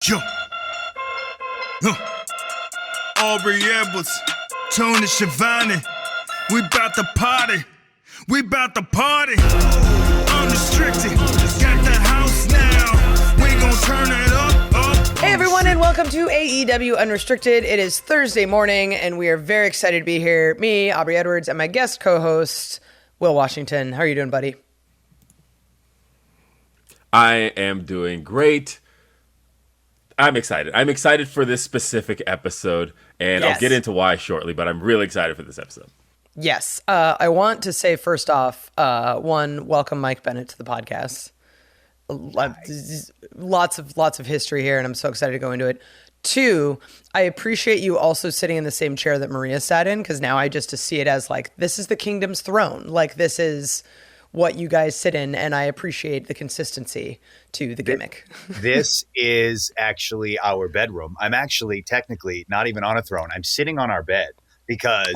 Yo. Aubrey Edwards, Tony Schiavone. We bout to party. We bout to party. Unrestricted. Got the house now. We gon' turn it up. Hey everyone, and welcome to AEW Unrestricted. It is Thursday morning, and we are very excited to be here. Me, Aubrey Edwards, and my guest co-host, Will Washington. How are you doing, buddy? I am doing great. I'm excited. I'm excited for this specific episode, and Yes. I'll get into why shortly, but I'm really excited for this episode. Yes. I want to say first off, one, welcome Mike Bennett to the podcast. Lots of history here, and I'm so excited to go into it. Two, I appreciate you also sitting in the same chair that Maria sat in, because now I just see it as like, this is the kingdom's throne. Like, this is what you guys sit in, and I appreciate the consistency to the gimmick. This is actually our bedroom. I'm actually technically not even on a throne. I'm sitting on our bed because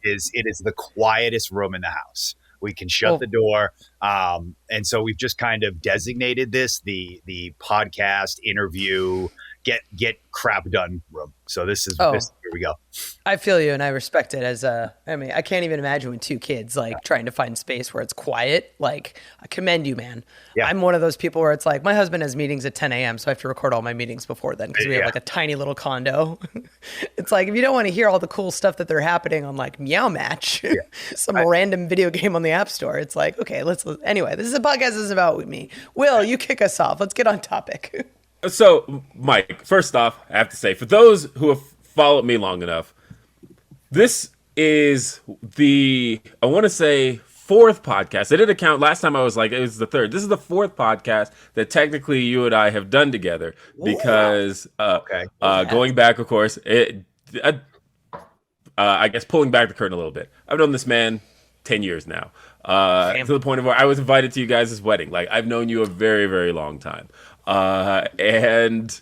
it is the quietest room in the house. We can shut the door. And so we've just kind of designated this the podcast interview, get crap done room. So this is here we go. I feel you, and I respect it. I can't even imagine with two kids, like, trying to find space where it's quiet. Like, I commend you, man. Yeah. I'm one of those people where it's like, my husband has meetings at 10 a.m., so I have to record all my meetings before then, because we have like a tiny little condo. It's like, if you don't want to hear all the cool stuff that they're happening on, like, Meow Match, some random video game on the App Store, it's like, okay, anyway, this is a podcast. This is about me. Will, you kick us off. Let's get on topic. So, Mike, first off, I have to say, for those who have followed me long enough, this is the, I want to say, fourth podcast. I did a count last time. I was like, it was the third. This is the fourth podcast that technically you and I have done together, because going back, of course, I guess pulling back the curtain a little bit, I've known this man 10 years now, to the point of where I was invited to you guys' wedding. Like, I've known you a very, very long time. And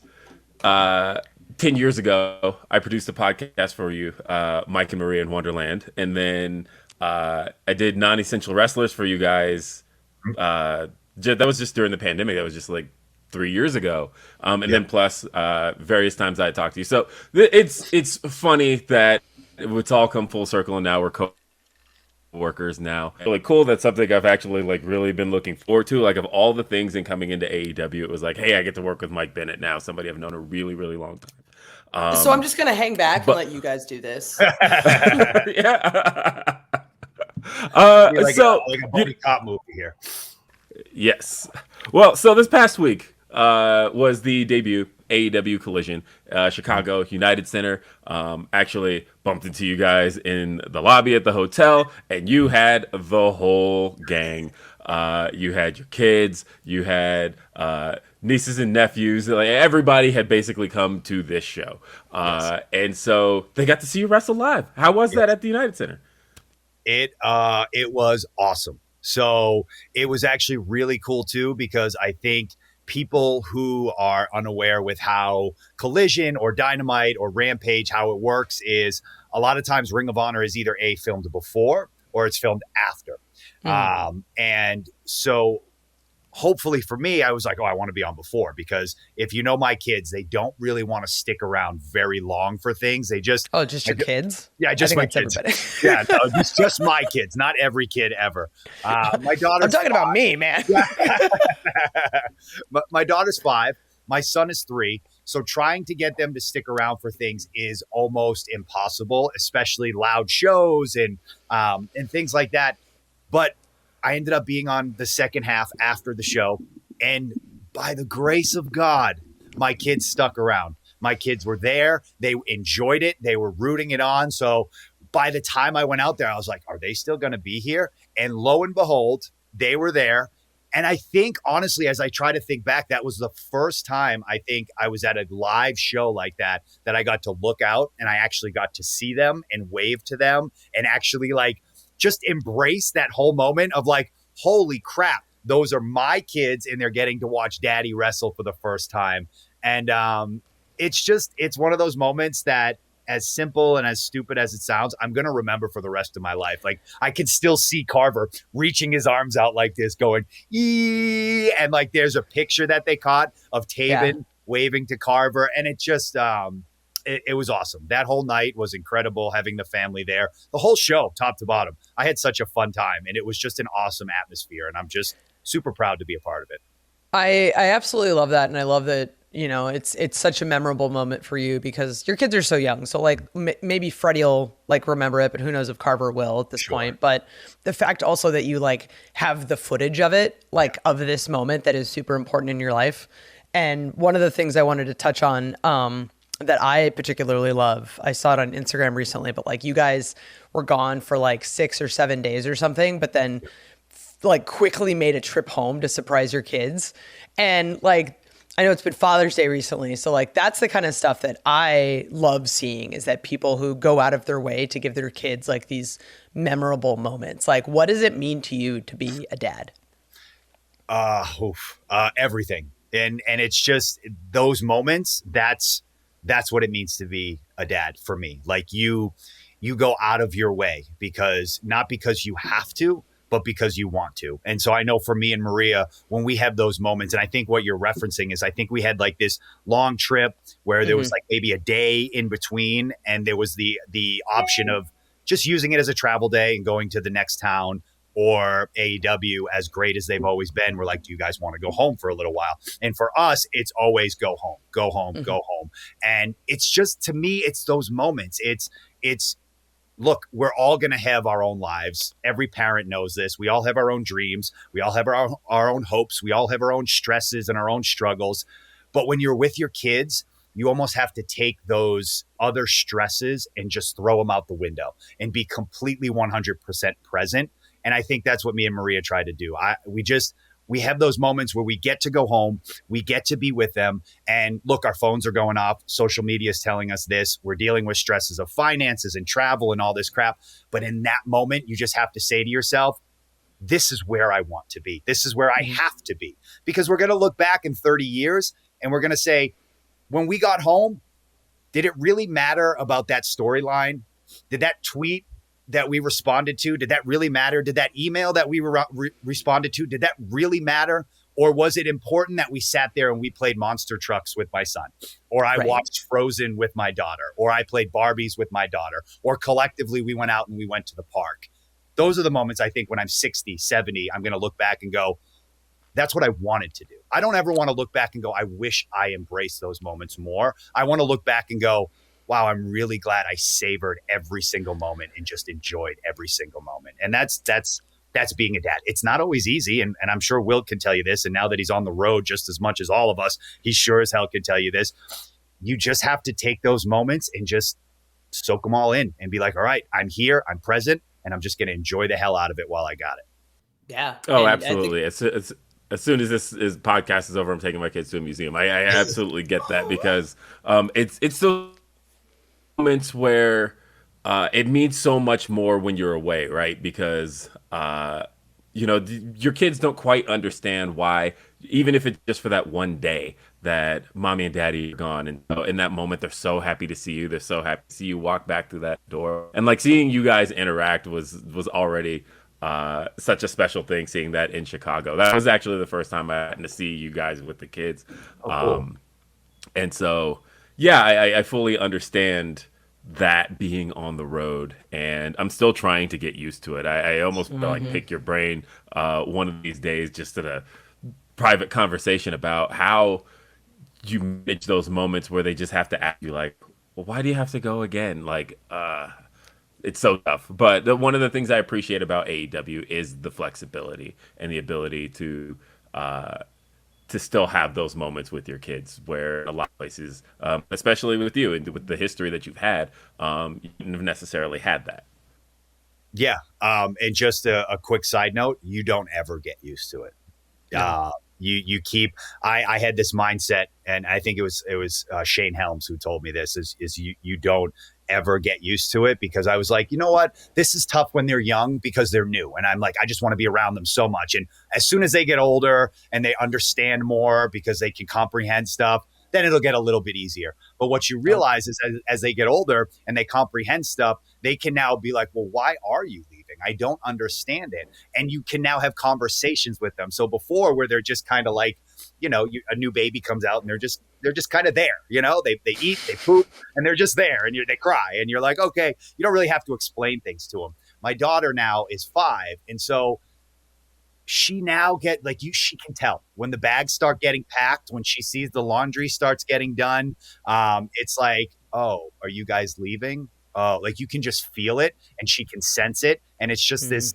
10 years ago, I produced a podcast for you, Mike and Maria in Wonderland. And then I did non-essential wrestlers for you guys. That was just during the pandemic. That was just like 3 years ago. And then plus various times I talked to you. So it's funny that it's all come full circle, and now we're workers now. Really cool. That's something I've actually like really been looking forward to. Like, of all the things in coming into AEW, it was like, hey, I get to work with Mike Bennett now, somebody I've known a really, really long time. So I'm just gonna hang back and let you guys do this. Yeah. Like a buddy cop movie here. Yes. Well, so this past week was the debut AEW Collision, Chicago United Center. Actually bumped into you guys in the lobby at the hotel, and you had the whole gang. You had your kids, you had nieces and nephews. Like, everybody had basically come to this show. And so they got to see you wrestle live. How was that at the United Center? It was awesome. So it was actually really cool too, because I think people who are unaware with how Collision or Dynamite or Rampage, how it works is a lot of times Ring of Honor is either filmed before or it's filmed after. And so hopefully for me, I was like, I want to be on before, because if you know my kids, they don't really want to stick around very long for things. They just just your kids? Yeah, just my kids. Yeah, no, it's just my kids, not every kid ever. My daughter. I'm talking about me, man. My daughter's 5. My son is 3. So trying to get them to stick around for things is almost impossible, especially loud shows and things like that. But I ended up being on the second half after the show, and by the grace of God, my kids stuck around. My kids were there. They enjoyed it. They were rooting it on. So by the time I went out there, I was like, are they still going to be here? And lo and behold, they were there. And I think, honestly, as I try to think back, that was the first time I think I was at a live show like that I got to look out and I actually got to see them and wave to them and actually like just embrace that whole moment of like, holy crap, those are my kids and they're getting to watch daddy wrestle for the first time. And it's one of those moments that, as simple and as stupid as it sounds, I'm going to remember for the rest of my life. Like, I can still see Carver reaching his arms out like this going, "Ee!" And like, there's a picture that they caught of Taven waving to Carver. And it just, it was awesome. That whole night was incredible, having the family there. The whole show, top to bottom. I had such a fun time, and it was just an awesome atmosphere, and I'm just super proud to be a part of it. I absolutely love that, and I love that, you know, it's such a memorable moment for you because your kids are so young. So like maybe Freddie will like remember it, but who knows if Carver will at this point. But the fact also that you like have the footage of it, like of this moment that is super important in your life. And one of the things I wanted to touch on, that I particularly love, I saw it on Instagram recently, but like you guys were gone for like 6 or 7 days or something, but then like quickly made a trip home to surprise your kids. And like, I know it's been Father's Day recently. So like, that's the kind of stuff that I love seeing, is that people who go out of their way to give their kids like these memorable moments. Like, what does it mean to you to be a dad? Everything. And it's just those moments, that's what it means to be a dad for me. Like you go out of your way not because you have to, but because you want to. And so I know for me and Maria, when we have those moments, and I think what you're referencing is, I think we had like this long trip where there was like maybe a day in between, and there was the option of just using it as a travel day and going to the next town. Or AEW, as great as they've always been, we're like, do you guys want to go home for a little while? And for us, it's always go home, go home, go home. And it's just, to me, it's those moments. It's look, we're all going to have our own lives. Every parent knows this. We all have our own dreams. We all have our own hopes. We all have our own stresses and our own struggles. But when you're with your kids, you almost have to take those other stresses and just throw them out the window and be completely 100% present. And I think that's what me and Maria try to do. We have those moments where we get to go home, we get to be with them. And look, our phones are going off. Social media is telling us this. We're dealing with stresses of finances and travel and all this crap. But in that moment, you just have to say to yourself, this is where I want to be. This is where I have to be. Because we're going to look back in 30 years and we're going to say, when we got home, did it really matter about that storyline? Did that tweet that we responded to, did that really matter? Did that email that we responded to, did that really matter? Or was it important that we sat there and we played monster trucks with my son? Or I watched Frozen with my daughter? Or I played Barbies with my daughter? Or collectively we went out and we went to the park? Those are the moments I think when I'm 60, 70, I'm going to look back and go, that's what I wanted to do. I don't ever want to look back and go, I wish I embraced those moments more. I want to look back and go, wow, I'm really glad I savored every single moment and just enjoyed every single moment. And that's being a dad. It's not always easy. And I'm sure Will can tell you this. And now that he's on the road just as much as all of us, he sure as hell can tell you this. You just have to take those moments and just soak them all in and be like, all right, I'm here, I'm present, and I'm just going to enjoy the hell out of it while I got it. Yeah. Oh, absolutely. As soon as this podcast is over, I'm taking my kids to a museum. I absolutely get that, because it's those moments where it means so much more when you're away, right? Because your kids don't quite understand why, even if it's just for that one day that mommy and daddy are gone, and in that moment they're so happy to see you. They're so happy to see you walk back through that door, and like seeing you guys interact was already such a special thing. Seeing that in Chicago, that was actually the first time I had to see you guys with the kids. Cool. And so yeah, I fully understand that being on the road, and I'm still trying to get used to it. I almost want to like pick your brain one of these days, just in a private conversation about how you manage those moments where they just have to ask you like, well, why do you have to go again? Like, it's so tough. But one of the things I appreciate about AEW is the flexibility and the ability to still have those moments with your kids, where a lot of places, especially with you and with the history that you've had, you wouldn't have necessarily had that. Yeah. And just a quick side note, you don't ever get used to it. You keep, I had this mindset, and I think it was Shane Helms who told me this, is you don't ever get used to it, because I was like, you know what, this is tough when they're young because they're new. And I'm like, I just want to be around them so much. And as soon as they get older and they understand more because they can comprehend stuff, then it'll get a little bit easier. But what you realize is as they get older and they comprehend stuff, they can now be like, well, why are you leaving? I don't understand it. And you can now have conversations with them. So before, where they're just kind of like, a new baby comes out and they're just kind of there, they eat, they poop, and they're just there, and they cry, and you're like, okay, you don't really have to explain things to them. My daughter now is 5, and so she now she can tell when the bags start getting packed, when she sees the laundry starts getting done. It's like, oh, are you guys leaving? Oh, like you can just feel it, and she can sense it, and it's just this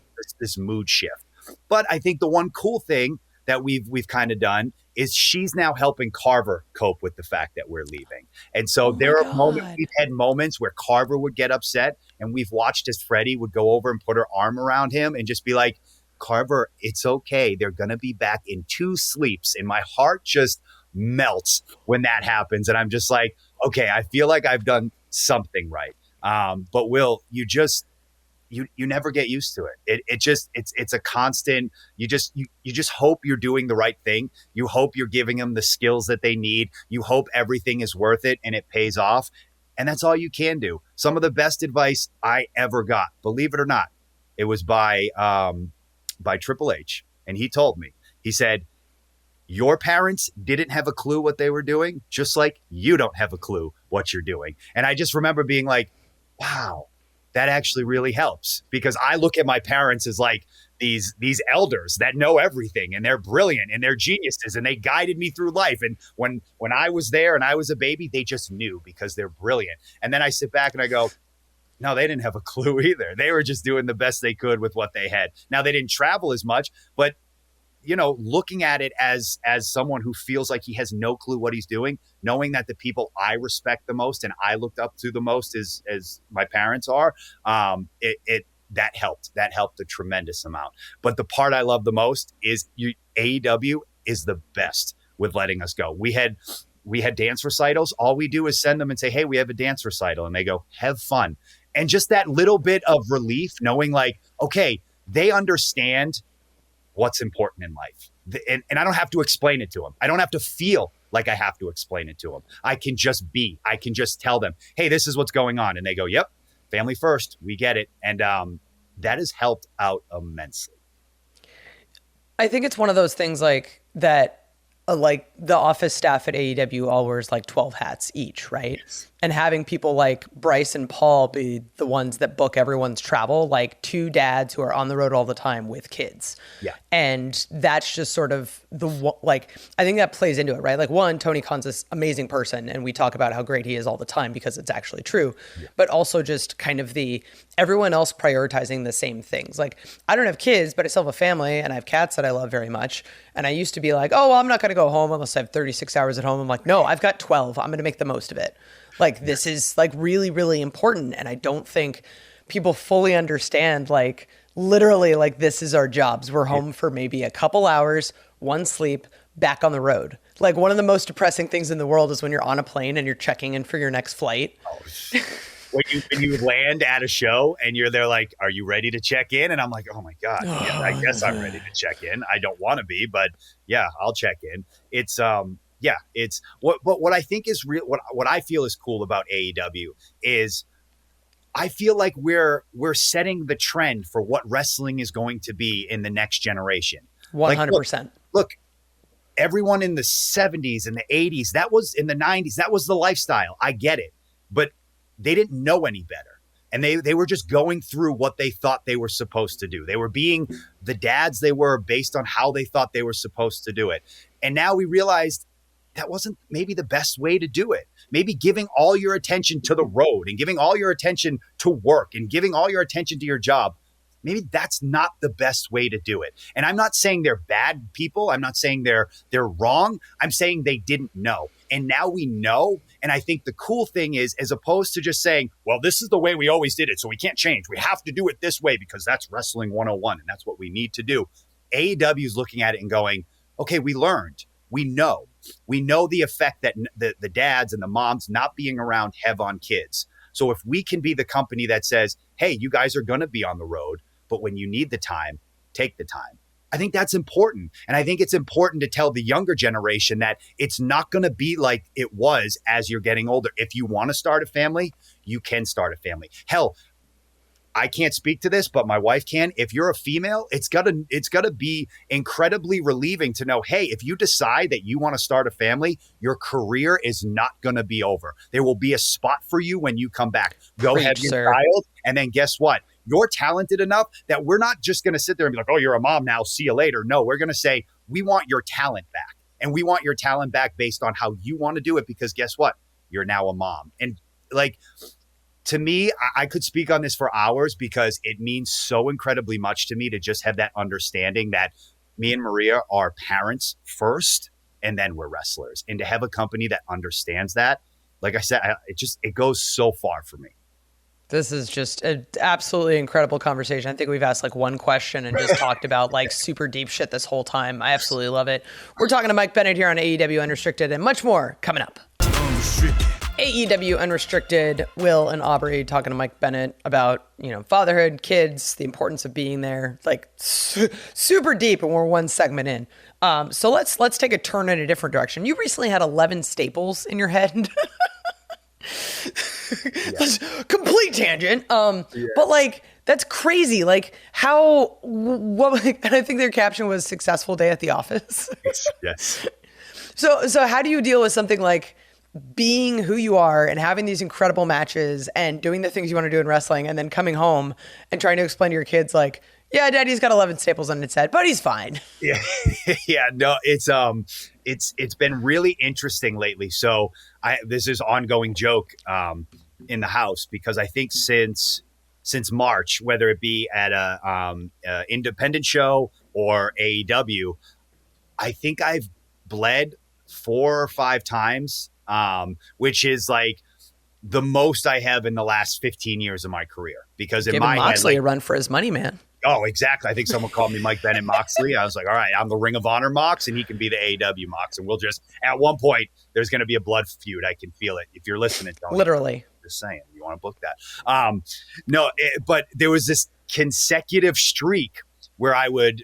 mood shift. But I think the one cool thing that we've kind of done is she's now helping Carver cope with the fact that we're leaving. And so we've had moments where Carver would get upset, and we've watched as Freddie would go over and put her arm around him and just be like, Carver, it's okay. They're going to be back in 2 sleeps. And my heart just melts when that happens. And I'm just like, okay, I feel like I've done something right. But Will, you never get used to it. It's a constant. You just hope you're doing the right thing. You hope you're giving them the skills that they need. You hope everything is worth it and it pays off. And that's all you can do. Some of the best advice I ever got, believe it or not, it was by Triple H. And he told me, he said, your parents didn't have a clue what they were doing, just like you don't have a clue what you're doing. And I just remember being like, wow, that actually really helps, because I look at my parents as like these elders that know everything, and they're brilliant and they're geniuses, and they guided me through life. And when I was there and I was a baby, they just knew because they're brilliant. And then I sit back and I go, no, they didn't have a clue either. They were just doing the best they could with what they had. Now, they didn't travel as much, but looking at it as someone who feels like he has no clue what he's doing, knowing that the people I respect the most and I looked up to the most as my parents are, that helped. That helped a tremendous amount. But the part I love the most is AEW is the best with letting us go. We had dance recitals. All we do is send them and say, hey, we have a dance recital. And they go, have fun. And just that little bit of relief, knowing like, okay, they understand what's important in life. And I don't have to explain it to them. I don't have to feel like I have to explain it to them. I can just be. I can just tell them, hey, this is what's going on. And they go, yep, family first. We get it. And that has helped out immensely. I think it's one of those things like that, like the office staff at AEW all wears like 12 hats each, right? Yes. And having people like Bryce and Paul be the ones that book everyone's travel, like 2 dads who are on the road all the time with kids. Yeah. And that's just sort of I think that plays into it, right? Like one, Tony Khan's this amazing person, and we talk about how great he is all the time because it's actually true, but also just kind of everyone else prioritizing the same things. Like I don't have kids, but I still have a family, and I have cats that I love very much. And I used to be like, oh, well, I'm not going to go home unless I have 36 hours at home. I'm like, no, I've got 12. I'm going to make the most of it. Like, this is like really, really important. And I don't think people fully understand, like, literally, like, this is our jobs. We're home for maybe a couple hours, 1 sleep, back on the road. Like, one of the most depressing things in the world is when you're on a plane and you're checking in for your next flight. When you land at a show and you're there like, are you ready to check in? And I'm like, oh my God, yeah, I guess I'm ready to check in. I don't want to be, but yeah, I'll check in. It's it's what I think is real. What I feel is cool about AEW is I feel like we're setting the trend for what wrestling is going to be in the next generation. 100%. Like, look, everyone in the 70s and the 80s, that was in the 90s, that was the lifestyle. I get it, but they didn't know any better. And they were just going through what they thought they were supposed to do. They were being the dads they were based on how they thought they were supposed to do it. And now we realized that wasn't maybe the best way to do it. Maybe giving all your attention to the road and giving all your attention to work and giving all your attention to your job, maybe that's not the best way to do it. And I'm not saying they're bad people. I'm not saying they're wrong. I'm saying they didn't know. And now we know. And I think the cool thing is, as opposed to just saying, well, this is the way we always did it, so we can't change. We have to do it this way because that's Wrestling 101 and that's what we need to do. AEW is looking at it and going, okay, we learned. We know the effect that the dads and the moms not being around have on kids. So if we can be the company that says, hey, you guys are going to be on the road, but when you need the time, take the time. I think that's important. And I think it's important to tell the younger generation that it's not going to be like it was as you're getting older. If you want to start a family, you can start a family. Hell, I can't speak to this, but my wife can. If you're a female, it's gotta be incredibly relieving to know, hey, if you decide that you want to start a family, your career is not gonna be over. There will be a spot for you when you come back. Go have your child, and then guess what? You're talented enough that we're not just gonna sit there and be like, oh, you're a mom now, see you later. No, we're gonna say, we want your talent back. And we want your talent back based on how you want to do it, because guess what? You're now a mom. And like, to me, I could speak on this for hours because it means so incredibly much to me to just have that understanding that me and Maria are parents first, and then we're wrestlers. And to have a company that understands that, like I said, it goes so far for me. This is just an absolutely incredible conversation. I think we've asked like one question and just talked about like super deep shit this whole time. I absolutely love it. We're talking to Mike Bennett here on AEW Unrestricted, and much more coming up. AEW Unrestricted, Will and Aubrey talking to Mike Bennett about, fatherhood, kids, the importance of being there, like super deep, and we're one segment in. So let's take a turn in a different direction. You recently had 11 staples in your head. Yes. Complete tangent. But like, that's crazy. Like and I think their caption was "successful day at the office." Yes. So how do you deal with something like being who you are and having these incredible matches and doing the things you want to do in wrestling, and then coming home and trying to explain to your kids like, yeah, daddy's got 11 staples on his head, but he's fine. Yeah. Yeah. No, it's been really interesting lately. So this is ongoing joke in the house, because I think since March, whether it be at a independent show or AEW, I think I've bled 4 or 5 times. Which is like the most I have in the last 15 years of my career. Because in my Moxley head, a run for his money, man. Oh, exactly. I think someone called me Mike Bennett Moxley. I was like, all right, I'm the Ring of Honor Mox, and he can be the AEW Mox. And we'll just, at one point, there's going to be a blood feud. I can feel it. If you're listening, Tony. Literally. Just saying, you want to book that. But there was this consecutive streak where I would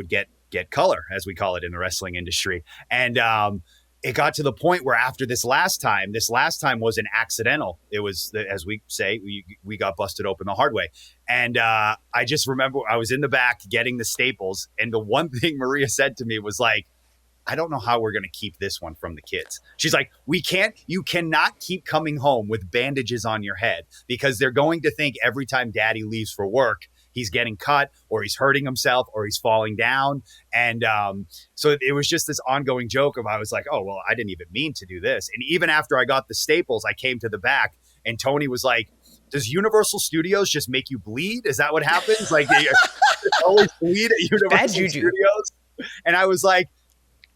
get color, as we call it in the wrestling industry. And, it got to the point where after this last time was an accidental. It was, as we say, we got busted open the hard way. And I just remember I was in the back getting the staples. And the one thing Maria said to me was like, I don't know how we're going to keep this one from the kids. She's like, you cannot keep coming home with bandages on your head, because they're going to think every time daddy leaves for work, he's getting cut or he's hurting himself or he's falling down. And so it was just this ongoing joke of, I was like, oh, well, I didn't even mean to do this. And even after I got the staples, I came to the back and Tony was like, does Universal Studios just make you bleed? Is that what happens? Like, they always bleed at Universal Studios? And I was like,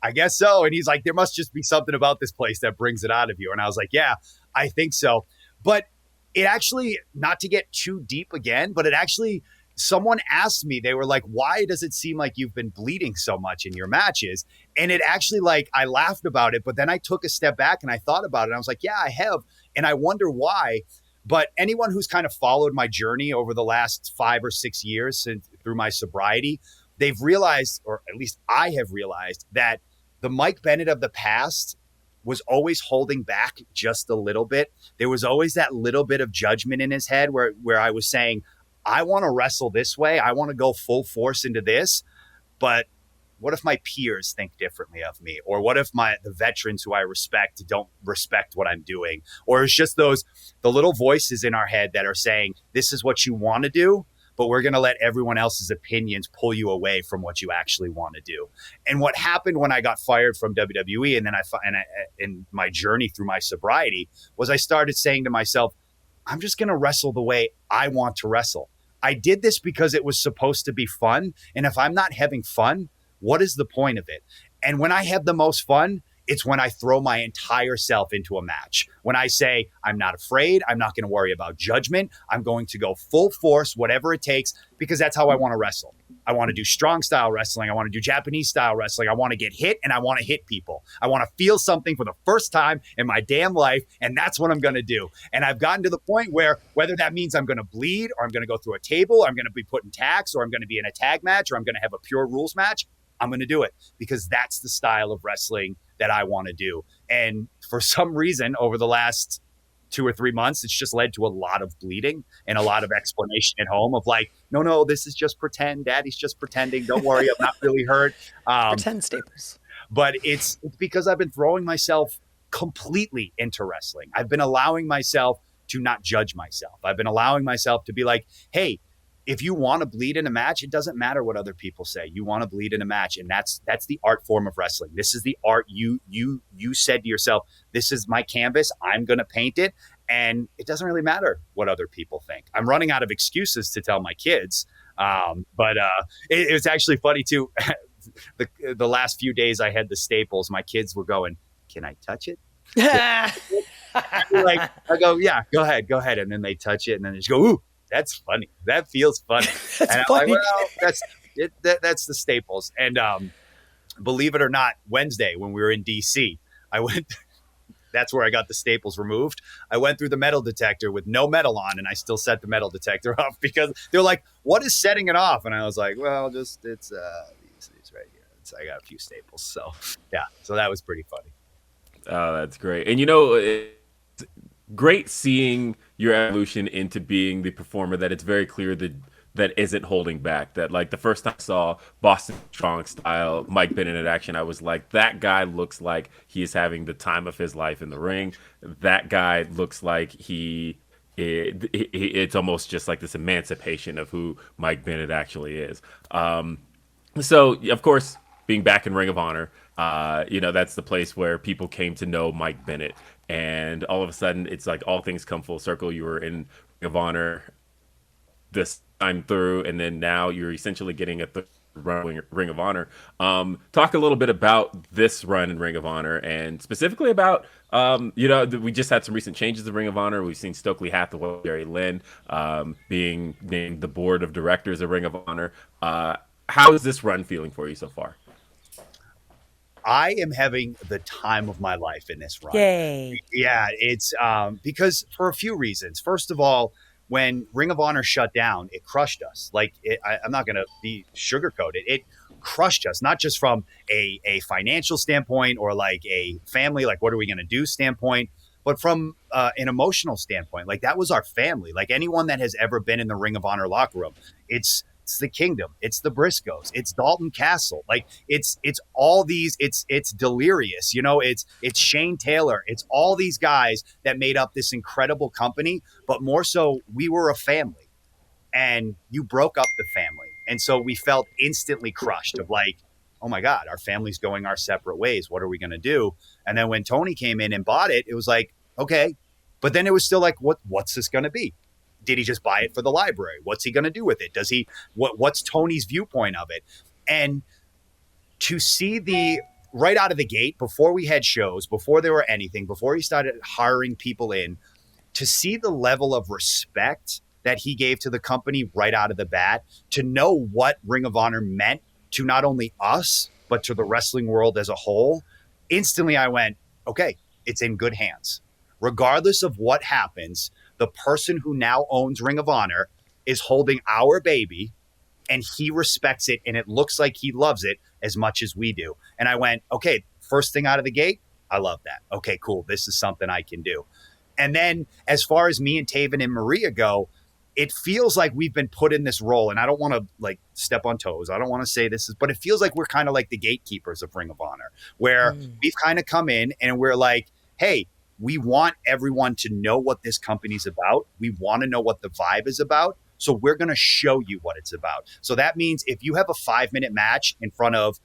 I guess so. And he's like, there must just be something about this place that brings it out of you. And I was like, yeah, I think so. But it actually, not to get too deep again, but it actually, someone asked me, they were like, why does it seem like you've been bleeding so much in your matches? And it actually, like, I laughed about it, but then I took a step back and I thought about it. And I was like, yeah, I have. And I wonder why. But anyone who's kind of followed my journey over the last 5 or 6 years through my sobriety, they've realized, or at least I have realized, that the Mike Bennett of the past was always holding back just a little bit. There was always that little bit of judgment in his head where I was saying, I want to wrestle this way. I want to go full force into this. But what if my peers think differently of me? Or what if the veterans who I respect don't respect what I'm doing? Or it's just the little voices in our head that are saying, this is what you want to do, but we're going to let everyone else's opinions pull you away from what you actually want to do. And what happened when I got fired from WWE and then in my journey through my sobriety was I started saying to myself, I'm just going to wrestle the way I want to wrestle. I did this because it was supposed to be fun. And if I'm not having fun, what is the point of it? And when I have the most fun, It's when I throw my entire self into a match. When I say, I'm not afraid, I'm not going to worry about judgment, I'm going to go full force, whatever it takes, because that's how I want to wrestle. I want to do strong style wrestling. I want to do Japanese style wrestling. I want to get hit and I want to hit people. I want to feel something for the first time in my damn life. And that's what I'm going to do. And I've gotten to the point where whether that means I'm going to bleed or I'm going to go through a table, or I'm going to be put in tacks, or I'm going to be in a tag match, or I'm going to have a pure rules match, I'm going to do it because that's the style of wrestling that I want to do. And for some reason, over the last 2 or 3 months, it's just led to a lot of bleeding and a lot of explanation at home of like, no, this is just pretend. Daddy's just pretending. Don't worry, I'm not really hurt. Pretend staples. But it's because I've been throwing myself completely into wrestling. I've been allowing myself to not judge myself. I've been allowing myself to be like, hey, if you want to bleed in a match, it doesn't matter what other people say. You want to bleed in a match, and that's the art form of wrestling. This is the art. You said to yourself, this is my canvas. I'm going to paint it, and it doesn't really matter what other people think. I'm running out of excuses to tell my kids, but it was actually funny too. The last few days I had the staples, my kids were going, "Can I touch it?" Like, I go, "Yeah, go ahead," and then they touch it, and then they just go, "Ooh, that's funny. That feels funny." That's and I'm funny. like, well, that's the staples. And believe it or not, Wednesday when we were in DC, I went. That's where I got the staples removed. I went through the metal detector with no metal on, and I still set the metal detector off because they're like, "What is setting it off?" And I was like, "Well, it's these right here. I got a few staples." So yeah, so that was pretty funny. Oh, that's great. And it's great seeing your evolution into being the performer that it's very clear that isn't holding back. That like the first time I saw Boston Strong style Mike Bennett in action, I was like, that guy looks like he is having the time of his life in the ring. That guy looks like it's almost just like this emancipation of who Mike Bennett actually is. So of course, being back in Ring of Honor, that's the place where people came to know Mike Bennett. And all of a sudden, it's like all things come full circle. You were in Ring of Honor this time through, and then now you're essentially getting a run Ring of Honor. Talk a little bit about this run in Ring of Honor, and specifically about, we just had some recent changes in Ring of Honor. We've seen Stokely Hathaway, Jerry Lynn being named the board of directors of Ring of Honor. How is this run feeling for you so far? I am having the time of my life in this run. Yay. Yeah, it's because for a few reasons. First of all, when Ring of Honor shut down, it crushed us. Like, I'm not going to be sugarcoated. It crushed us, not just from a financial standpoint or like a family, like what are we going to do standpoint, but from an emotional standpoint. Like, that was our family. Like, anyone that has ever been in the Ring of Honor locker room, it's the Kingdom, it's the Briscoes, it's Dalton Castle, like it's all these, it's Delirious, it's Shane Taylor, it's all these guys that made up this incredible company. But more so, we were a family, and you broke up the family, and so we felt instantly crushed of like, oh my God, our family's going our separate ways. What are we going to do? And then when Tony came in and bought it, it was like, okay, but then it was still like, what's this going to be? Did he just buy it for the library? What's he going to do with it? Does he? What's Tony's viewpoint of it? And to see right out of the gate, before we had shows, before there were anything, before he started hiring people in, to see the level of respect that he gave to the company right out of the bat, to know what Ring of Honor meant to not only us, but to the wrestling world as a whole, instantly I went, okay, it's in good hands. Regardless of what happens, the person who now owns Ring of Honor is holding our baby, and he respects it, and it looks like he loves it as much as we do. And I went, okay, first thing out of the gate, I love that. Okay, cool. This is something I can do. And then as far as me and Taven and Maria go, it feels like we've been put in this role, and I don't want to like step on toes. I don't want to say but it feels like we're kind of like the gatekeepers of Ring of Honor, where we've kind of come in and we're like, hey, we want everyone to know what this company's about. We want to know what the vibe is about. So we're going to show you what it's about. So that means if you have a 5-minute match in front of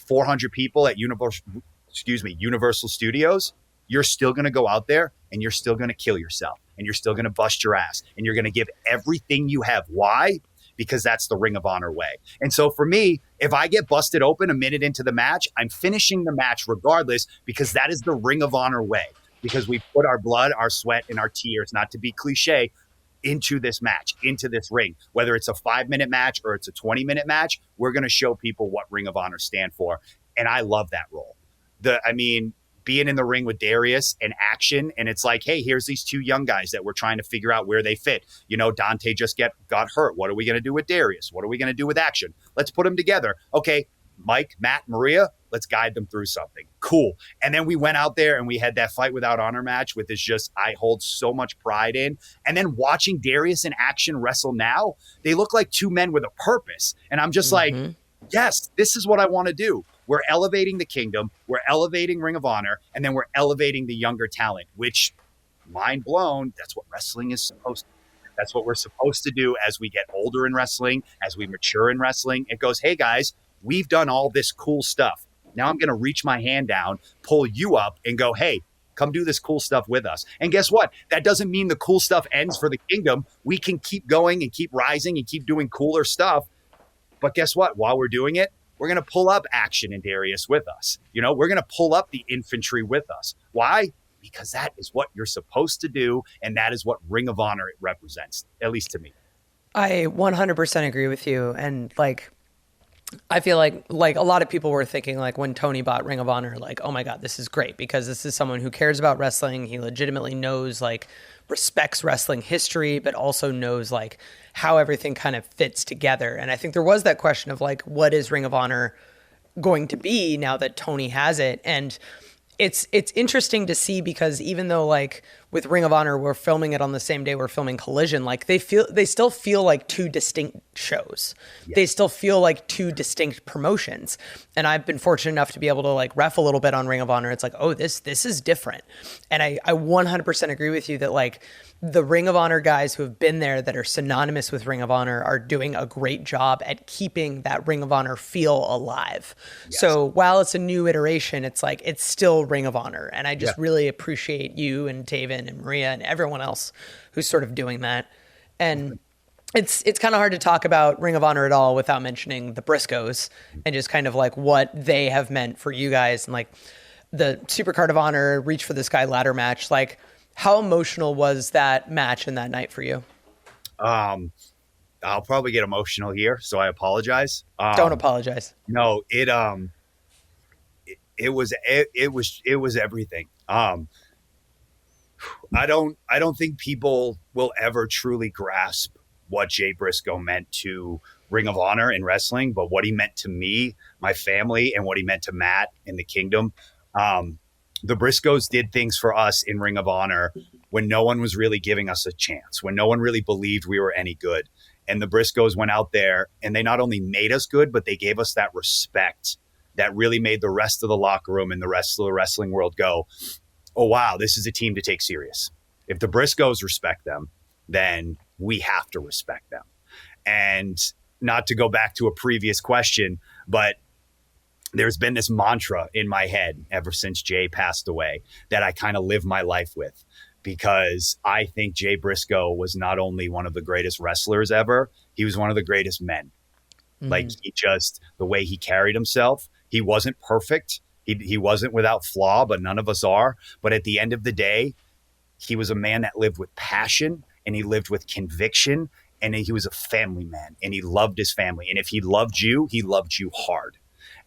400 people at Universal Studios, you're still going to go out there and you're still going to kill yourself, and you're still going to bust your ass, and you're going to give everything you have. Why? because that's the Ring of Honor way. And so for me, if I get busted open a minute into the match, I'm finishing the match regardless, because that is the Ring of Honor way. Because we put our blood, our sweat, and our tears, not to be cliche, into this match, into this ring. Whether it's a 5-minute match or it's a 20-minute match, we're going to show people what Ring of Honor stand for. And I love that role. Being in the ring with Darius and Action, and it's like, hey, here's these two young guys that we're trying to figure out where they fit. You know, Dante just got hurt. What are we going to do with Darius? What are we going to do with Action? Let's put them together. Okay, Mike, Matt, Maria, let's guide them through something. Cool. And then we went out there and we had that Fight Without Honor match with this just I hold so much pride in. And then watching Darius and Action wrestle now, they look like two men with a purpose. And I'm just like, yes, this is what I want to do. We're elevating the Kingdom, we're elevating Ring of Honor, and then we're elevating the younger talent, which, mind blown, that's what wrestling is supposed to do. That's what we're supposed to do as we get older in wrestling, as we mature in wrestling. It goes, hey guys, we've done all this cool stuff. Now I'm going to reach my hand down, pull you up, and go, hey, come do this cool stuff with us. And guess what? That doesn't mean the cool stuff ends for the Kingdom. We can keep going and keep rising and keep doing cooler stuff. But guess what? While we're doing it, we're going to pull up Action and Darius with us. You know, we're going to pull up the infantry with us. Why? Because that is what you're supposed to do. And that is what Ring of Honor represents, at least to me. I 100% agree with you. And like, I feel like a lot of people were thinking like when Tony bought Ring of Honor, like, oh my God, this is great because this is someone who cares about wrestling. He legitimately knows, like, respects wrestling history, but also knows like how everything kind of fits together. And I think there was that question of like, what is Ring of Honor going to be now that Tony has it? And it's interesting to see because even though like with Ring of Honor, we're filming it on the same day we're filming Collision, like they still feel like two distinct shows. Yeah. They still feel like two distinct promotions. And I've been fortunate enough to be able to like ref a little bit on Ring of Honor. It's like, oh, this is different. And I 100% agree with you that like the Ring of Honor guys who have been there that are synonymous with Ring of Honor are doing a great job at keeping that Ring of Honor feel alive. Yes. So while it's a new iteration, it's like, it's still Ring of Honor. And I just really appreciate you and Taven and Maria and everyone else who's sort of doing that. And it's kind of hard to talk about Ring of Honor at all without mentioning the Briscoes and just kind of like what they have meant for you guys and like the Supercard of Honor, Reach for the Sky ladder match. Like, how emotional was that match and that night for you? I'll probably get emotional here, so I apologize. Don't apologize. No, it was everything. I don't think people will ever truly grasp what Jay Briscoe meant to Ring of Honor and wrestling, but what he meant to me, my family, and what he meant to Matt and the Kingdom. The Briscoes did things for us in Ring of Honor when no one was really giving us a chance, when no one really believed we were any good. And the Briscoes went out there and they not only made us good, but they gave us that respect that really made the rest of the locker room and the rest of the wrestling world go, oh, wow, this is a team to take serious. If the Briscoes respect them, then we have to respect them. And not to go back to a previous question, but there's been this mantra in my head ever since Jay passed away that I kind of live my life with, because I think Jay Briscoe was not only one of the greatest wrestlers ever, he was one of the greatest men. Mm-hmm. Like the way he carried himself, he wasn't perfect. He wasn't without flaw, but none of us are. But at the end of the day, he was a man that lived with passion and he lived with conviction, and he was a family man and he loved his family. And if he loved you hard.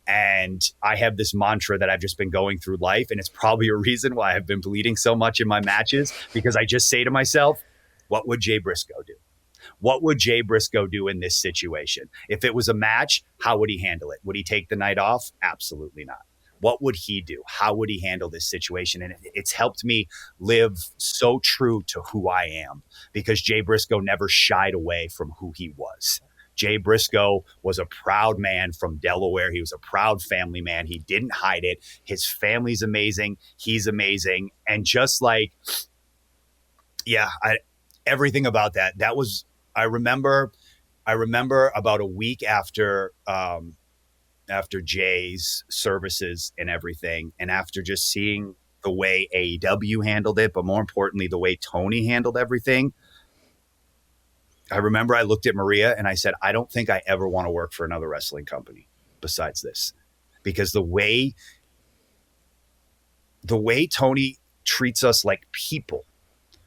And I have this mantra that I've just been going through life. And it's probably a reason why I've been bleeding so much in my matches, because I just say to myself, what would Jay Briscoe do? What would Jay Briscoe do in this situation? If it was a match, how would he handle it? Would he take the night off? Absolutely not. What would he do? How would he handle this situation? And it's helped me live so true to who I am, because Jay Briscoe never shied away from who he was. Jay Briscoe was a proud man from Delaware. He was a proud family man. He didn't hide it. His family's amazing. He's amazing. And just like, everything about that was, I remember about a week after Jay's services and everything, and after just seeing the way AEW handled it, but more importantly, the way Tony handled everything, I remember I looked at Maria and I said, I don't think I ever want to work for another wrestling company besides this, because the way Tony treats us like people,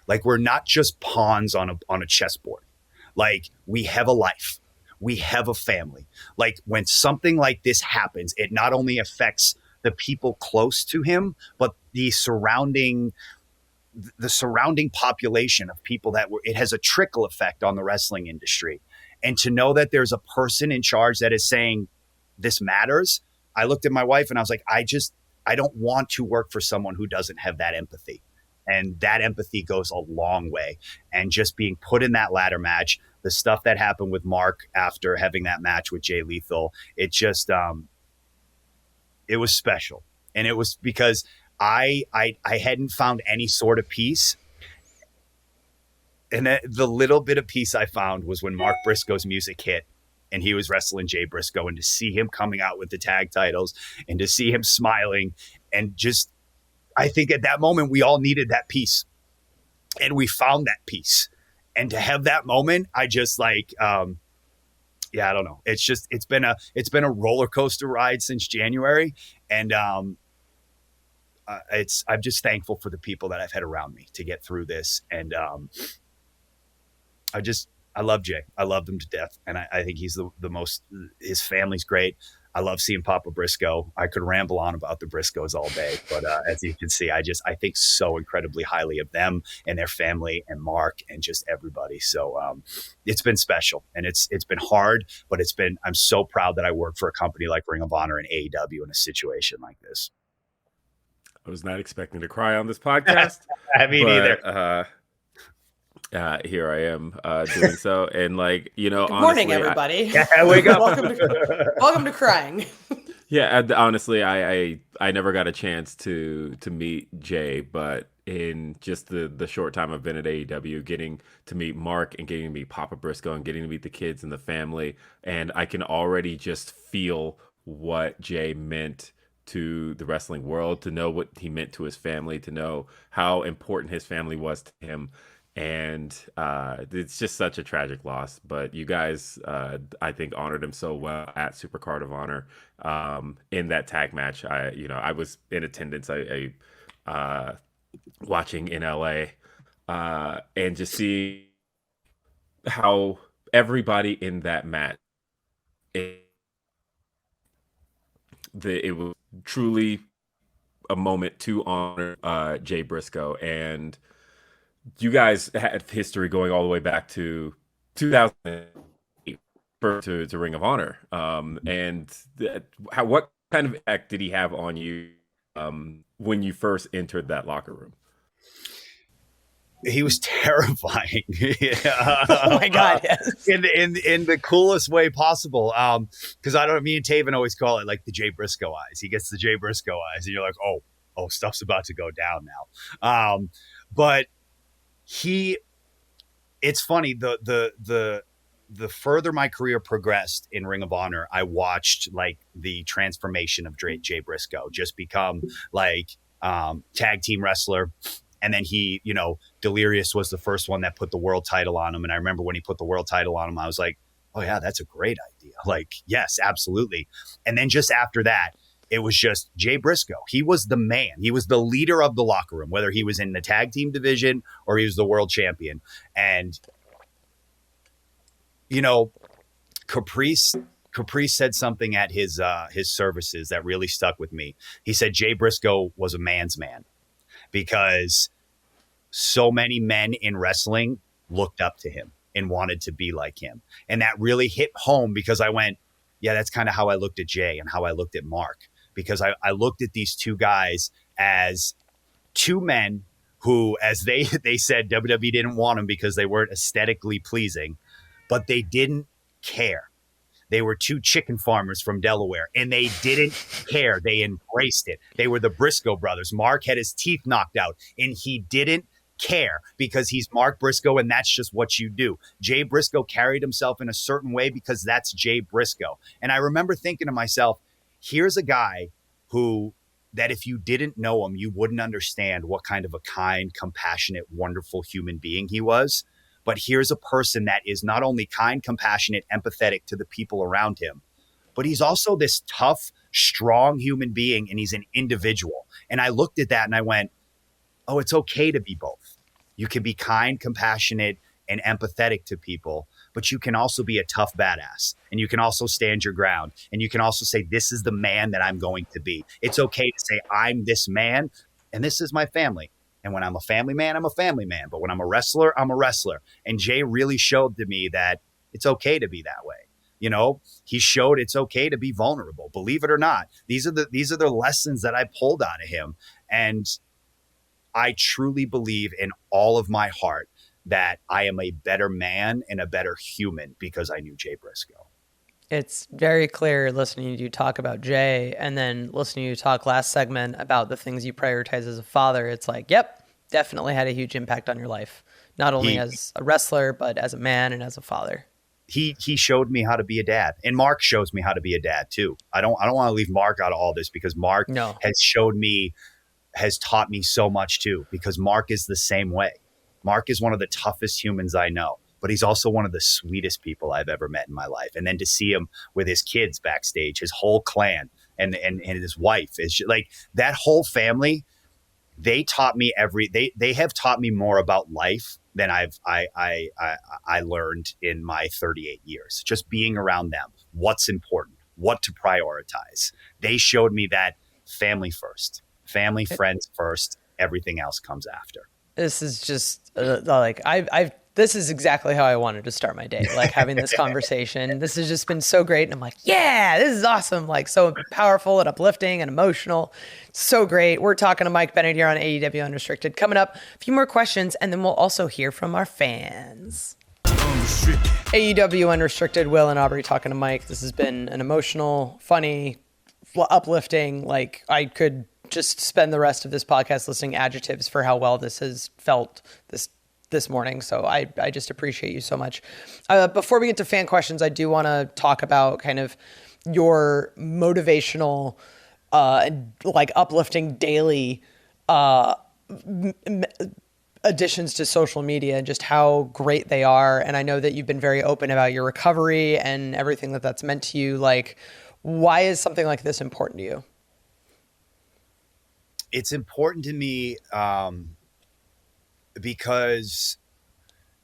like we're not just pawns on a chessboard. Like we have a life, we have a family. Like when something like this happens, it not only affects the people close to him, but the surrounding population of people it has a trickle effect on the wrestling industry. And to know that there's a person in charge that is saying this matters. I looked at my wife and I was like, I don't want to work for someone who doesn't have that empathy. And that empathy goes a long way. And just being put in that ladder match, the stuff that happened with Mark after having that match with Jay Lethal, it just, it was special. And it was because I hadn't found any sort of peace. And the little bit of peace I found was when Mark Briscoe's music hit and he was wrestling Jay Briscoe, and to see him coming out with the tag titles and to see him smiling, and just, I think at that moment we all needed that peace, and we found that peace. And to have that moment, I just like, I don't know. It's been a roller coaster ride since January. And, I'm just thankful for the people that I've had around me to get through this. And, I love Jay. I love him to death. And I think he's the most, his family's great. I love seeing Papa Briscoe. I could ramble on about the Briscoes all day, but as you can see, I think so incredibly highly of them and their family and Mark and just everybody. So it's been special, and it's been hard, but I'm so proud that I work for a company like Ring of Honor and AEW in a situation like this. I was not expecting to cry on this podcast. I mean, either. Here I am doing so, and like, you know, good morning, everybody. Wake up. welcome to crying. Yeah, honestly, I never got a chance to meet Jay, but in just the short time I've been at AEW, getting to meet Mark and getting to meet Papa Briscoe and getting to meet the kids and the family, and I can already just feel what Jay meant to the wrestling world, to know what he meant to his family, to know how important his family was to him. And it's just such a tragic loss, but you guys I think honored him so well at Supercard of Honor in that tag match. I was in attendance, I watching in LA and just see how everybody in that match, it was truly a moment to honor Jay Briscoe. And you guys had history going all the way back to 2008 to Ring of Honor. What kind of effect did he have on you when you first entered that locker room? He was terrifying. Oh my God, yes. In the coolest way possible. Because me and Taven always call it like the Jay Briscoe eyes. He gets the Jay Briscoe eyes, and you're like, oh, stuff's about to go down now. But it's funny, the further my career progressed in Ring of Honor, I watched like the transformation of Jay Briscoe just become like tag team wrestler. And then he, Delirious was the first one that put the world title on him. And I remember when he put the world title on him, I was like, oh yeah, that's a great idea. Like, yes, absolutely. And then just after that, it was just Jay Briscoe. He was the man. He was the leader of the locker room, whether he was in the tag team division or he was the world champion. And, Caprice said something at his services that really stuck with me. He said Jay Briscoe was a man's man, because so many men in wrestling looked up to him and wanted to be like him. And that really hit home, because I went, yeah, that's kind of how I looked at Jay and how I looked at Mark. Because I looked at these two guys as two men who, as they said, WWE didn't want them because they weren't aesthetically pleasing, but they didn't care. They were two chicken farmers from Delaware, and they didn't care. They embraced it. They were the Briscoe brothers. Mark had his teeth knocked out, and he didn't care because he's Mark Briscoe, and that's just what you do. Jay Briscoe carried himself in a certain way because that's Jay Briscoe. And I remember thinking to myself, here's a guy that if you didn't know him, you wouldn't understand what kind of a kind, compassionate, wonderful human being he was. But here's a person that is not only kind, compassionate, empathetic to the people around him, but he's also this tough, strong human being, and he's an individual. And I looked at that and I went, oh, it's okay to be both. You can be kind, compassionate, and empathetic to people, but you can also be a tough badass, and you can also stand your ground, and you can also say, this is the man that I'm going to be. It's okay to say, I'm this man, and this is my family. And when I'm a family man, I'm a family man. But when I'm a wrestler, I'm a wrestler. And Jay really showed to me that it's okay to be that way. You know, he showed it's okay to be vulnerable. Believe it or not, these are the lessons that I pulled out of him. And I truly believe in all of my heart that I am a better man and a better human because I knew Jay Briscoe. It's very clear listening to you talk about Jay and then listening to you talk last segment about the things you prioritize as a father. It's like, yep, definitely had a huge impact on your life, not only as a wrestler, but as a man and as a father. He showed me how to be a dad, and Mark shows me how to be a dad too. I don't want to leave Mark out of all this because Mark has taught me so much too, because Mark is the same way. Mark is one of the toughest humans I know, but he's also one of the sweetest people I've ever met in my life. And then to see him with his kids backstage, his whole clan and his wife, is just, like, that whole family, they taught me they have taught me more about life than I learned in my 38 years. Just being around them, what's important, what to prioritize. They showed me that family first, family, friends first, everything else comes after. This is just this is exactly how I wanted to start my day, like having this conversation. This has just been so great. And I'm like, yeah, this is awesome. Like, so powerful and uplifting and emotional. So great. We're talking to Mike Bennett here on AEW Unrestricted. Coming up, a few more questions, and then we'll also hear from our fans. AEW Unrestricted, Will and Aubrey talking to Mike. This has been an emotional, funny, uplifting, like, I could just spend the rest of this podcast listening adjectives for how well this has felt this morning. So I just appreciate you so much. Before we get to fan questions, I do want to talk about kind of your motivational, like uplifting daily additions to social media and just how great they are. And I know that you've been very open about your recovery and everything that's meant to you. Like, why is something like this important to you? It's important to me because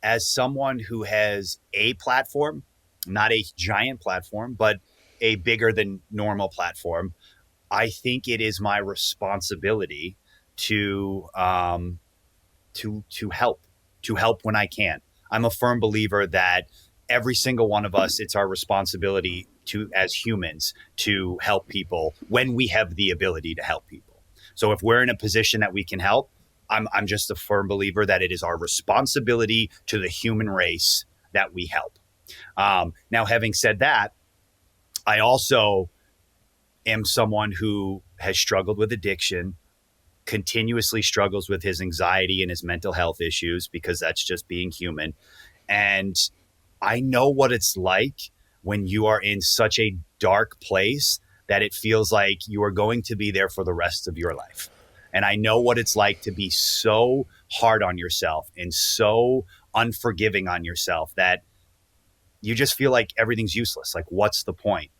as someone who has a platform, not a giant platform, but a bigger than normal platform, I think it is my responsibility to help when I can. I'm a firm believer that every single one of us, it's our responsibility as humans to help people when we have the ability to help people. So if we're in a position that we can help, I'm just a firm believer that it is our responsibility to the human race that we help. Now, having said that, I also am someone who has struggled with addiction, continuously struggles with his anxiety and his mental health issues, because that's just being human. And I know what it's like when you are in such a dark place that it feels like you are going to be there for the rest of your life. And I know what it's like to be so hard on yourself and so unforgiving on yourself that you just feel like everything's useless. Like, what's the point?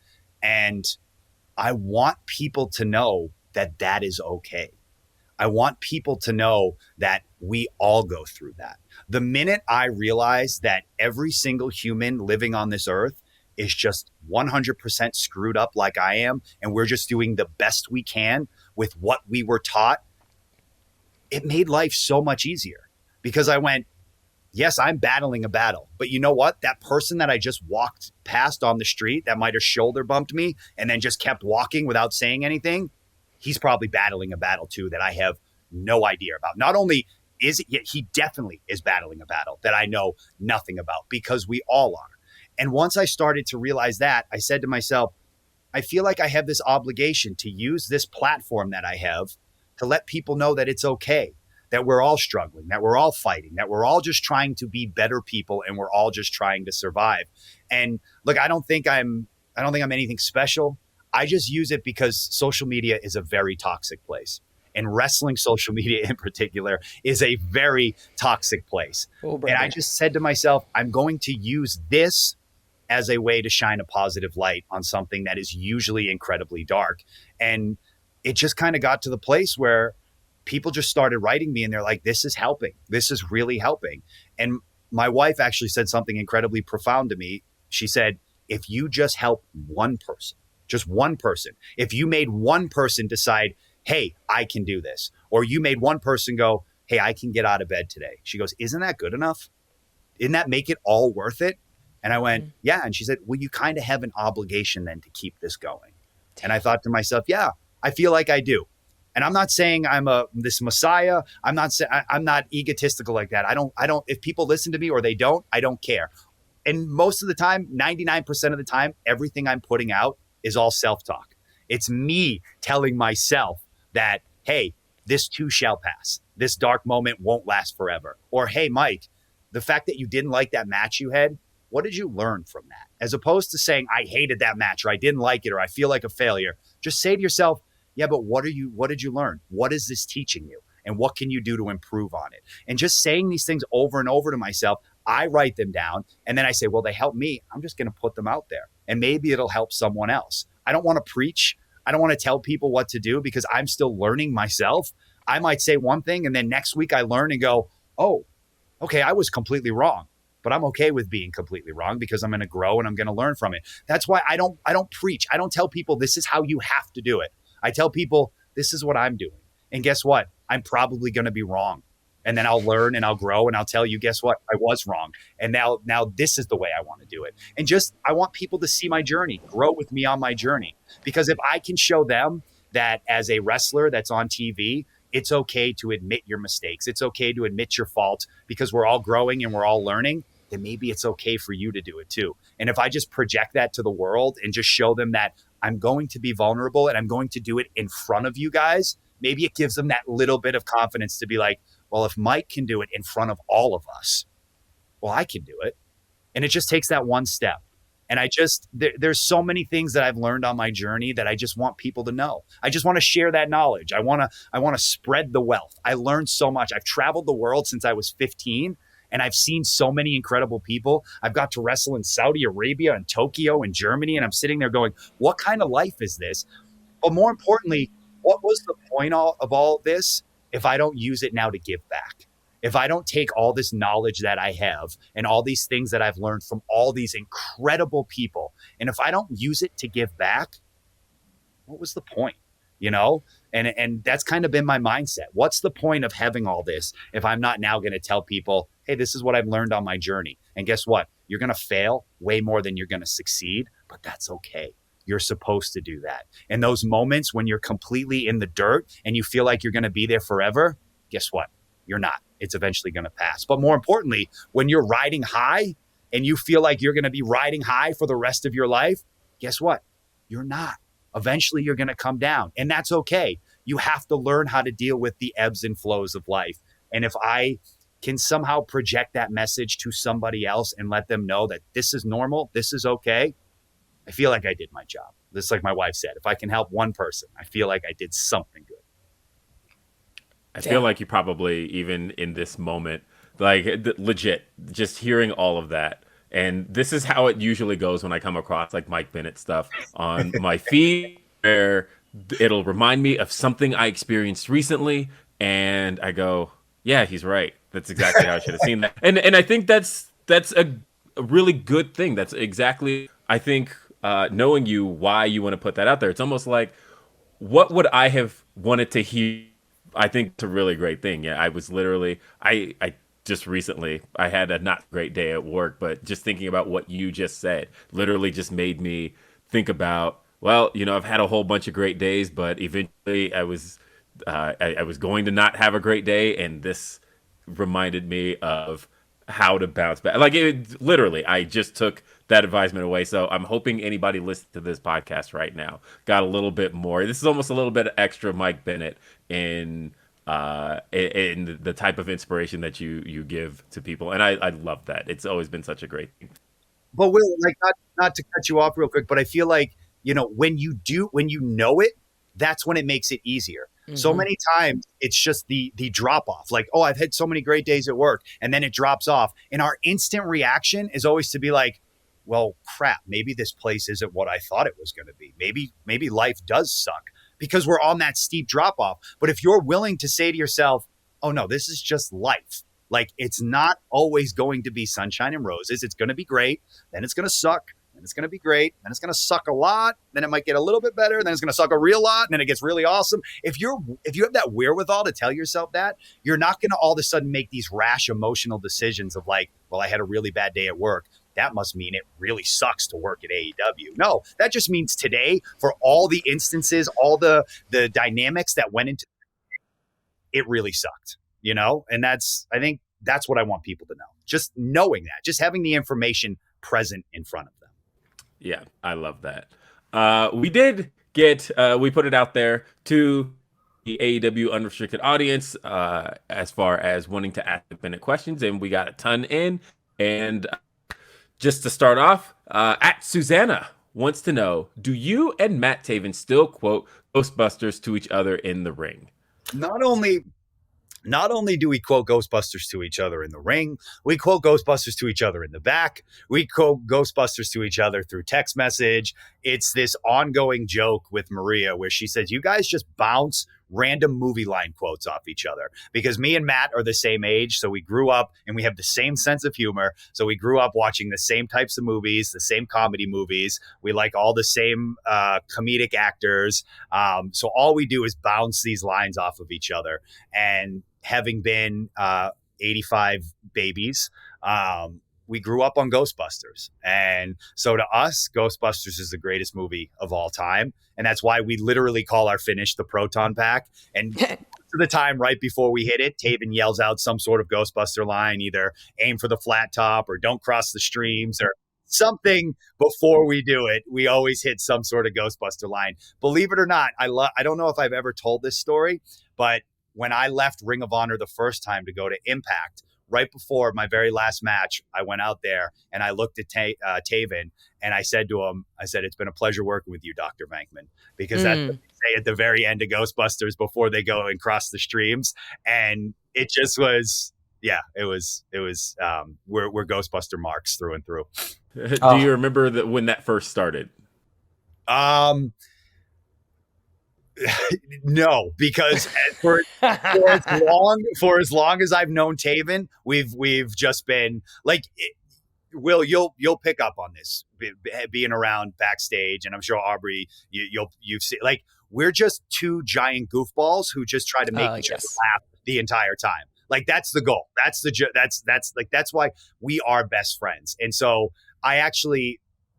And I want people to know that that is okay. I want people to know that we all go through that. The minute I realize that every single human living on this earth is just 100% screwed up like I am, and we're just doing the best we can with what we were taught, it made life so much easier, because I went, yes, I'm battling a battle, but you know what? That person that I just walked past on the street that might have shoulder bumped me and then just kept walking without saying anything, he's probably battling a battle too that I have no idea about. Not only is it, yet he definitely is battling a battle that I know nothing about, because we all are. And once I started to realize that, I said to myself, I feel like I have this obligation to use this platform that I have to let people know that it's okay, that we're all struggling, that we're all fighting, that we're all just trying to be better people, and we're all just trying to survive. And look, I don't think I'm anything special. I just use it because social media is a very toxic place. And wrestling social media in particular is a very toxic place. And I just said to myself, I'm going to use this as a way to shine a positive light on something that is usually incredibly dark. And it just kind of got to the place where people just started writing me and they're like, this is helping. This is really helping. And my wife actually said something incredibly profound to me. She said, if you just help one person, just one person, if you made one person decide, hey, I can do this, or you made one person go, hey, I can get out of bed today. She goes, isn't that good enough? Didn't that make it all worth it? And I went, yeah. And she said, well, you kind of have an obligation then to keep this going. And I thought to myself, yeah, I feel like I do. And I'm not saying I'm this messiah. I'm not egotistical like that. I don't, if people listen to me or they don't, I don't care. And most of the time, 99% of the time, everything I'm putting out is all self-talk. It's me telling myself that, hey, this too shall pass. This dark moment won't last forever. Or, hey, Mike, the fact that you didn't like that match you had, what did you learn from that? As opposed to saying, I hated that match, or I didn't like it, or I feel like a failure. Just say to yourself, yeah, but what did you learn? What is this teaching you? And what can you do to improve on it? And just saying these things over and over to myself, I write them down. And then I say, well, they help me. I'm just going to put them out there. And maybe it'll help someone else. I don't want to preach. I don't want to tell people what to do because I'm still learning myself. I might say one thing and then next week I learn and go, oh, okay, I was completely wrong. But I'm okay with being completely wrong because I'm going to grow and I'm going to learn from it. That's why I don't preach. I don't tell people this is how you have to do it. I tell people this is what I'm doing. And guess what? I'm probably going to be wrong. And then I'll learn and I'll grow and I'll tell you, guess what? I was wrong. And now this is the way I want to do it. And just, I want people to see my journey, grow with me on my journey. Because if I can show them that as a wrestler that's on TV, it's okay to admit your mistakes. It's okay to admit your faults because we're all growing and we're all learning. Then maybe it's okay for you to do it too. And if I just project that to the world and just show them that I'm going to be vulnerable and I'm going to do it in front of you guys, maybe it gives them that little bit of confidence to be like, well, if Mike can do it in front of all of us, well, I can do it. And it just takes that one step. And there's so many things that I've learned on my journey that I just want people to know. I just want to share that knowledge. I want to spread the wealth. I learned so much. I've traveled the world since I was 15. And I've seen so many incredible people. I've got to wrestle in Saudi Arabia and Tokyo and Germany. And I'm sitting there going, what kind of life is this? But more importantly, what was the point of all this if I don't use it now to give back? If I don't take all this knowledge that I have and all these things that I've learned from all these incredible people, and if I don't use it to give back, what was the point? You know? And that's kind of been my mindset. What's the point of having all this if I'm not now going to tell people, hey, this is what I've learned on my journey. And guess what? You're going to fail way more than you're going to succeed, but that's okay. You're supposed to do that. And those moments when you're completely in the dirt and you feel like you're going to be there forever, guess what? You're not. It's eventually going to pass. But more importantly, when you're riding high and you feel like you're going to be riding high for the rest of your life, guess what? You're not. Eventually, you're going to come down. And that's okay. You have to learn how to deal with the ebbs and flows of life. And if I can somehow project that message to somebody else and let them know that this is normal, this is okay, I feel like I did my job. Just like my wife said, if I can help one person, I feel like I did something good. I feel like you probably, even in this moment, like legit, just hearing all of that. And this is how it usually goes when I come across like Mike Bennett stuff on my feed, where it'll remind me of something I experienced recently. And I go, yeah, he's right. That's exactly how I should have seen that. And I think that's a really good thing. That's exactly, I think, knowing you, why you want to put that out there. It's almost like, what would I have wanted to hear? I think it's a really great thing. Yeah, I was literally, I just recently, I had a not great day at work, but just thinking about what you just said literally just made me think about, well, you know, I've had a whole bunch of great days, but eventually I was going to not have a great day, and this reminded me of how to bounce back. Like, it literally, I just took that advisement away. So I'm hoping anybody listening to this podcast right now got a little bit more. This is almost a little bit extra Mike Bennett in the type of inspiration that you give to people. And I love that. It's always been such a great thing. But Will, like, not to cut you off real quick, but I feel like, you know, when you know it, that's when it makes it easier. So many times it's just the drop off. Like, oh, I've had so many great days at work, and then it drops off. And our instant reaction is always to be like, well, crap, maybe this place isn't what I thought it was going to be. Maybe life does suck, because we're on that steep drop off. But if you're willing to say to yourself, oh no, this is just life. Like, it's not always going to be sunshine and roses. It's going to be great. Then it's going to suck. Then it's going to be great. Then it's going to suck a lot. Then it might get a little bit better. Then it's going to suck a real lot. And then it gets really awesome. If you have that wherewithal to tell yourself that, you're not going to all of a sudden make these rash emotional decisions of like, well, I had a really bad day at work. That must mean it really sucks to work at AEW. No, that just means today, for all the instances, all the dynamics that went into it, really sucked, you know? And I think that's what I want people to know. Just knowing that, just having the information present in front of them. Yeah, I love that. We did get, we put it out there to the AEW Unrestricted audience as far as wanting to ask Bennett questions, and we got a ton in. And just to start off, at Susanna wants to know, do you and Matt Taven still quote Ghostbusters to each other in the ring? Not only do we quote Ghostbusters to each other in the ring, we quote Ghostbusters to each other in the back. We quote Ghostbusters to each other through text message. It's this ongoing joke with Maria where she says, you guys just bounce random movie line quotes off each other, because me and Matt are the same age. So we grew up and we have the same sense of humor. So we grew up watching the same types of movies, the same comedy movies. We like all the same comedic actors. So all we do is bounce these lines off of each other. And having been 85 babies, we grew up on Ghostbusters. And so to us, Ghostbusters is the greatest movie of all time. And that's why we literally call our finish the Proton Pack. And to the time right before we hit it, Taven yells out some sort of Ghostbuster line, either aim for the flat top or don't cross the streams or something before we do it. We always hit some sort of Ghostbuster line. Believe it or not, I don't know if I've ever told this story, but when I left Ring of Honor the first time to go to Impact, right before my very last match, I went out there and I looked at Taven and I said to him, it's been a pleasure working with you, Dr. Vankman, because that's what they say at the very end of Ghostbusters before they go and cross the streams. And it just was, we're Ghostbuster marks through and through. Do you remember when that first started? No, because for as long as I've known Taven, we've just been like, Will, you'll pick up on this being around backstage, and I'm sure Aubrey, you've seen, like, we're just two giant goofballs who just try to make each other laugh the entire time. Like, that's the goal. That's why we are best friends. And so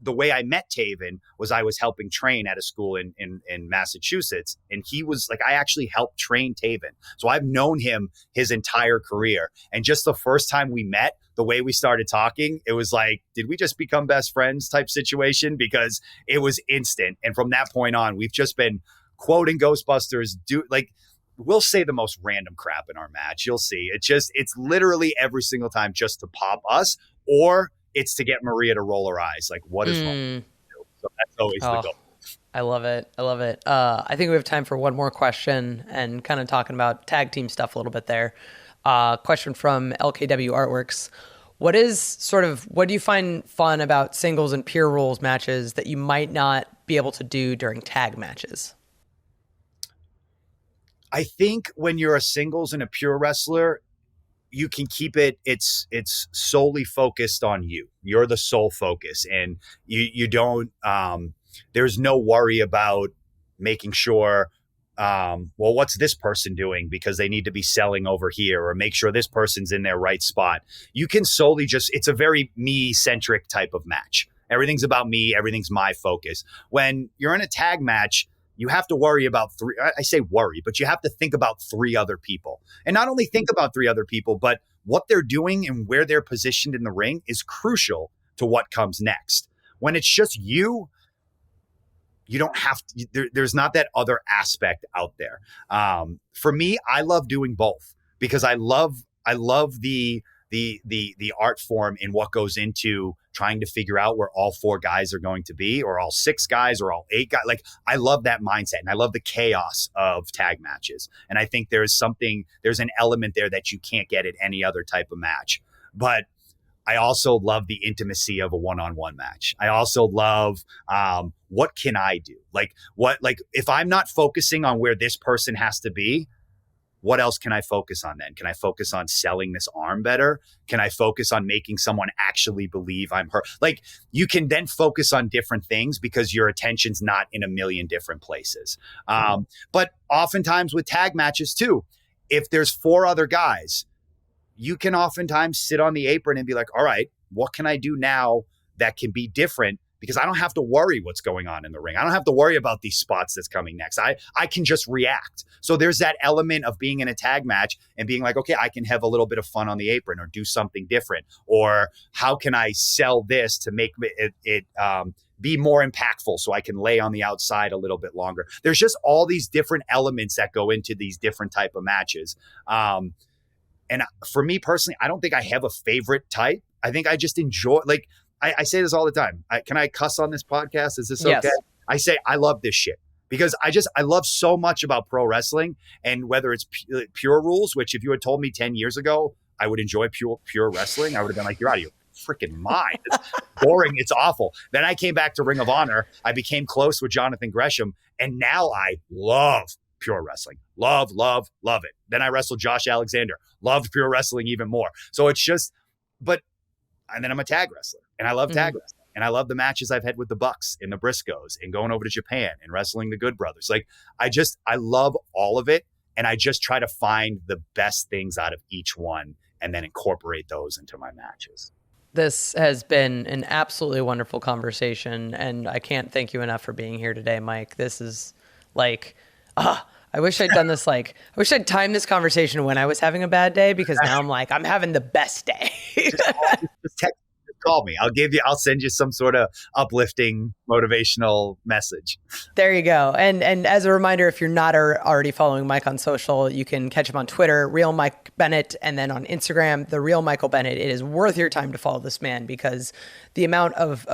the way I met Taven was I was helping train at a school in Massachusetts. And he was like, I actually helped train Taven. So I've known him his entire career. And just the first time we met, the way we started talking, it was like, did we just become best friends type situation? Because it was instant. And from that point on, we've just been quoting Ghostbusters. We'll say the most random crap in our match. You'll see. It's literally every single time just to pop us, or it's to get Maria to roll her eyes. Like, what is wrong? So that's always the goal. I love it. I think we have time for one more question and kind of talking about tag team stuff a little bit there. Question from LKW Artworks. What do you find fun about singles and pure rules matches that you might not be able to do during tag matches? I think when you're a singles and a pure wrestler, you can keep it's solely focused on you. You're the sole focus, and you don't, there's no worry about making sure, what's this person doing because they need to be selling over here, or make sure this person's in their right spot. You can solely it's a very me-centric type of match. Everything's about me. Everything's my focus. When you're in a tag match, you have to worry about I say worry, but you have to think about three other people. And not only think about three other people, but what they're doing and where they're positioned in the ring is crucial to what comes next. When it's just you don't have to, there's not that other aspect out there. For me, I love doing both because I love the art form and what goes into trying to figure out where all 4 guys are going to be, or all 6 guys, or all 8 guys. Like, I love that mindset, and I love the chaos of tag matches. And I think there's an element there that you can't get at any other type of match. But I also love the intimacy of a one-on-one match. I also love what can I do? Like if I'm not focusing on where this person has to be, what else can I focus on then? Can I focus on selling this arm better? Can I focus on making someone actually believe I'm her? Like, you can then focus on different things because your attention's not in a million different places. But oftentimes with tag matches too, if there's 4 other guys, you can oftentimes sit on the apron and be like, all right, what can I do now that can be different? Because I don't have to worry what's going on in the ring. I don't have to worry about these spots that's coming next. I can just react. So there's that element of being in a tag match and being like, okay, I can have a little bit of fun on the apron or do something different. Or how can I sell this to make it be more impactful so I can lay on the outside a little bit longer? There's just all these different elements that go into these different type of matches. And for me personally, I don't think I have a favorite type. I think I just enjoy, like, I say this all the time. Can I cuss on this podcast? Is this okay? Yes. I say I love this shit because I love so much about pro wrestling, and whether it's pure rules, which if you had told me 10 years ago, I would enjoy pure wrestling, I would have been like, you're out of your freaking mind. It's boring. It's awful. Then I came back to Ring of Honor. I became close with Jonathan Gresham, and now I love pure wrestling. Love it. Then I wrestled Josh Alexander. Loved pure wrestling even more. So it's just, and then I'm a tag wrestler, and I love tag wrestling, and I love the matches I've had with the Bucks and the Briscoes and going over to Japan and wrestling the Good Brothers. Like, I love all of it, and I just try to find the best things out of each one and then incorporate those into my matches. This has been an absolutely wonderful conversation, and I can't thank you enough for being here today, Mike. This is like, I wish I'd done this. I wish I'd timed this conversation when I was having a bad day, because now I'm having the best day. just call me. I'll send you some sort of uplifting, motivational message. There you go. And as a reminder, if you're not already following Mike on social, you can catch him on Twitter, Real Mike Bennett, and then on Instagram, The Real Michael Bennett. It is worth your time to follow this man, because the amount of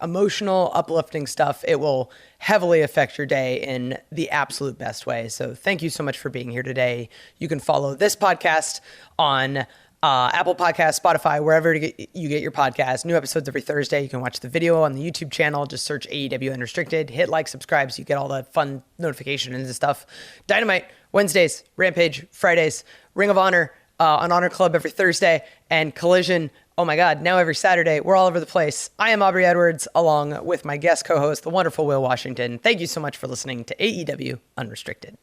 emotional, uplifting stuff, it will heavily affect your day in the absolute best way. So thank you so much for being here today. You can follow this podcast on Apple Podcasts, Spotify, wherever you get your podcast. New episodes every Thursday. You can watch the video on the YouTube channel. Just search AEW Unrestricted. Hit like, subscribe, so you get all the fun notifications and stuff. Dynamite, Wednesdays. Rampage, Fridays. Ring of Honor on Honor Club every Thursday. And Collision, oh my God, now every Saturday. We're all over the place. I am Aubrey Edwards, along with my guest co-host, the wonderful Will Washington. Thank you so much for listening to AEW Unrestricted.